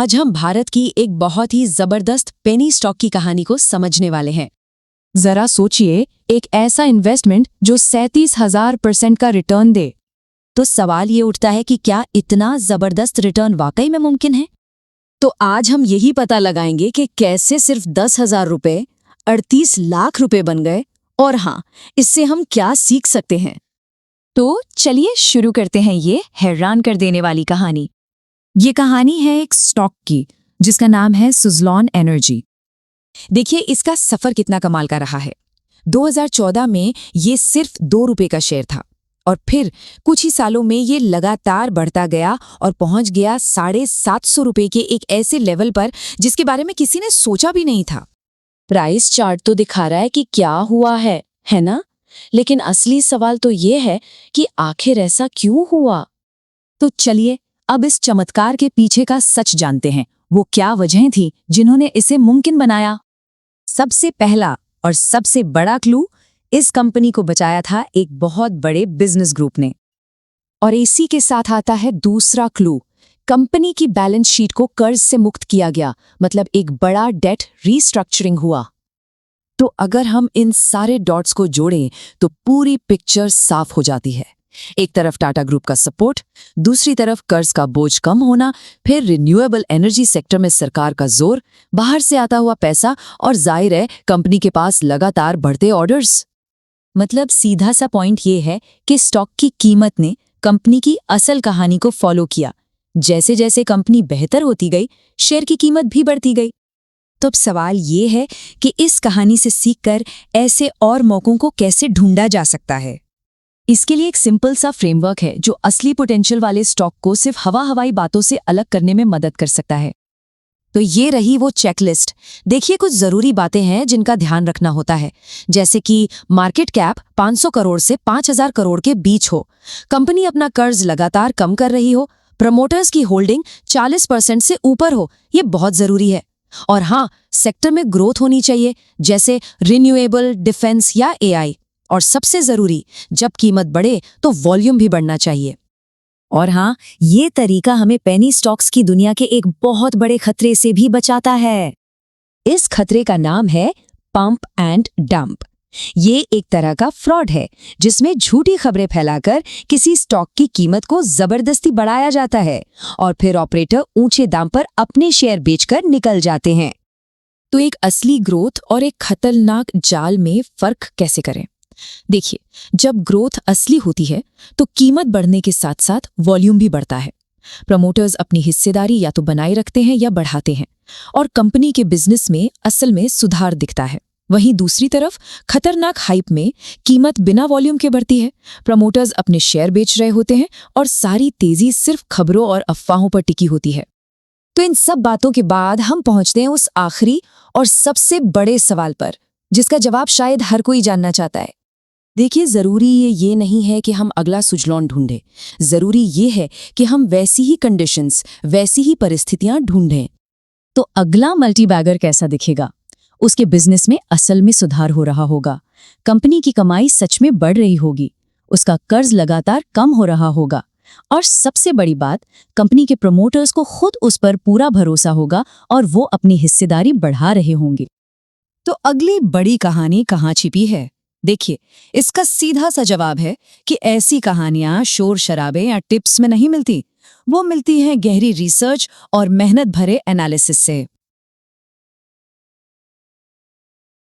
आज हम भारत की एक बहुत ही जबरदस्त पेनी स्टॉक की कहानी को समझने वाले हैं। जरा सोचिए, एक ऐसा इन्वेस्टमेंट जो 37,000% का रिटर्न दे। तो सवाल ये उठता है कि क्या इतना जबरदस्त रिटर्न वाकई में मुमकिन है? तो आज हम यही पता लगाएंगे कि कैसे सिर्फ 10,000 रुपए 38 लाख रुपए बन गए, और हाँ, इससे हम क्या सीख सकते हैं। तो चलिए शुरू करते हैं ये हैरान कर देने वाली कहानी। ये कहानी है एक स्टॉक की जिसका नाम है सुज़लोन एनर्जी। देखिए इसका सफर कितना कमाल का रहा है। 2014 में ये सिर्फ 2 रुपए का शेयर था और फिर कुछ ही सालों में ये लगातार बढ़ता गया और पहुंच गया 750 रुपए के एक ऐसे लेवल पर जिसके बारे में किसी ने सोचा भी नहीं था। प्राइस चार्ट तो दिखा रहा है कि क्या हुआ है ना? लेकिन असली सवाल तो ये है कि आखिर ऐसा क्यों हुआ। तो चलिए अब इस चमत्कार के पीछे का सच जानते हैं। वो क्या वजहें थी जिन्होंने इसे मुमकिन बनाया। सबसे पहला और सबसे बड़ा क्लू, इस कंपनी को बचाया था एक बहुत बड़े बिजनेस ग्रुप ने। और इसी के साथ आता है दूसरा क्लू, कंपनी की बैलेंस शीट को कर्ज से मुक्त किया गया, मतलब एक बड़ा डेट रीस्ट्रक्चरिंग हुआ। तो अगर हम इन सारे डॉट्स को जोड़ें तो पूरी पिक्चर साफ हो जाती है। एक तरफ टाटा ग्रुप का सपोर्ट, दूसरी तरफ कर्ज का बोझ कम होना, फिर रिन्यूएबल एनर्जी सेक्टर में सरकार का जोर, बाहर से आता हुआ पैसा और जाहिर है कंपनी के पास लगातार बढ़ते ऑर्डर्स। मतलब सीधा सा पॉइंट ये है कि स्टॉक की कीमत ने कंपनी की असल कहानी को फॉलो किया। जैसे जैसे कंपनी बेहतर होती गई, शेयर की कीमत भी बढ़ती गई। तो अब सवाल ये है कि इस कहानी से सीखकर ऐसे और मौकों को कैसे ढूंढा जा सकता है। इसके लिए एक सिंपल सा फ्रेमवर्क है जो असली पोटेंशियल वाले स्टॉक को सिर्फ हवाई बातों से अलग करने में मदद कर सकता है। तो ये रही वो चेकलिस्ट। देखिए कुछ जरूरी बातें हैं जिनका ध्यान रखना होता है, जैसे कि मार्केट कैप 500 करोड़ से 5,000 करोड़ के बीच हो, कंपनी अपना कर्ज लगातार कम कर रही हो, प्रमोटर्स की होल्डिंग 40% से ऊपर हो, ये बहुत जरूरी है। और हाँ, सेक्टर में ग्रोथ होनी चाहिए, जैसे रिन्यूएबल, डिफेंस या एआई। और सबसे जरूरी, जब कीमत बढ़े तो वॉल्यूम भी बढ़ना चाहिए। और हाँ, ये तरीका हमें पेनी स्टॉक्स की दुनिया के एक बहुत बड़े खतरे से भी बचाता है। इस खतरे का नाम है पंप एंड डंप। ये एक तरह का फ्रॉड है जिसमें झूठी खबरें फैलाकर किसी स्टॉक की कीमत को जबरदस्ती बढ़ाया जाता है और फिर ऑपरेटर ऊंचे दाम पर अपने शेयर बेचकर निकल जाते हैं। तो एक असली ग्रोथ और एक खतरनाक जाल में फर्क कैसे करें? देखिए, जब ग्रोथ असली होती है तो कीमत बढ़ने के साथ साथ वॉल्यूम भी बढ़ता है। प्रमोटर्स अपनी हिस्सेदारी या तो बनाए रखते हैं या बढ़ाते हैं और कंपनी के बिजनेस में असल में सुधार दिखता है। वहीं दूसरी तरफ खतरनाक हाइप में कीमत बिना वॉल्यूम के बढ़ती है, प्रमोटर्स अपने शेयर बेच रहे होते हैं और सारी तेजी सिर्फ खबरों और अफवाहों पर टिकी होती है। तो इन सब बातों के बाद हम पहुंचते हैं उस आखिरी और सबसे बड़े सवाल पर, जिसका जवाब शायद हर कोई जानना चाहता है। देखिए, जरूरी ये नहीं है कि हम अगला सुज़लोन ढूंढें, जरूरी ये है कि हम वैसी ही कंडीशंस, वैसी ही परिस्थितियां ढूंढें। तो अगला मल्टीबैगर कैसा दिखेगा? उसके बिजनेस में असल में सुधार हो रहा होगा, कंपनी की कमाई सच में बढ़ रही होगी, उसका कर्ज लगातार कम हो रहा होगा और सबसे बड़ी बात, कंपनी के प्रमोटर्स को खुद उस पर पूरा भरोसा होगा और वो अपनी हिस्सेदारी बढ़ा रहे होंगे। तो अगली बड़ी कहानी कहाँ छिपी है? देखिए, इसका सीधा सा जवाब है कि ऐसी कहानियां शोर शराबे या टिप्स में नहीं मिलती, वो मिलती हैं गहरी रिसर्च और मेहनत भरे एनालिसिस से।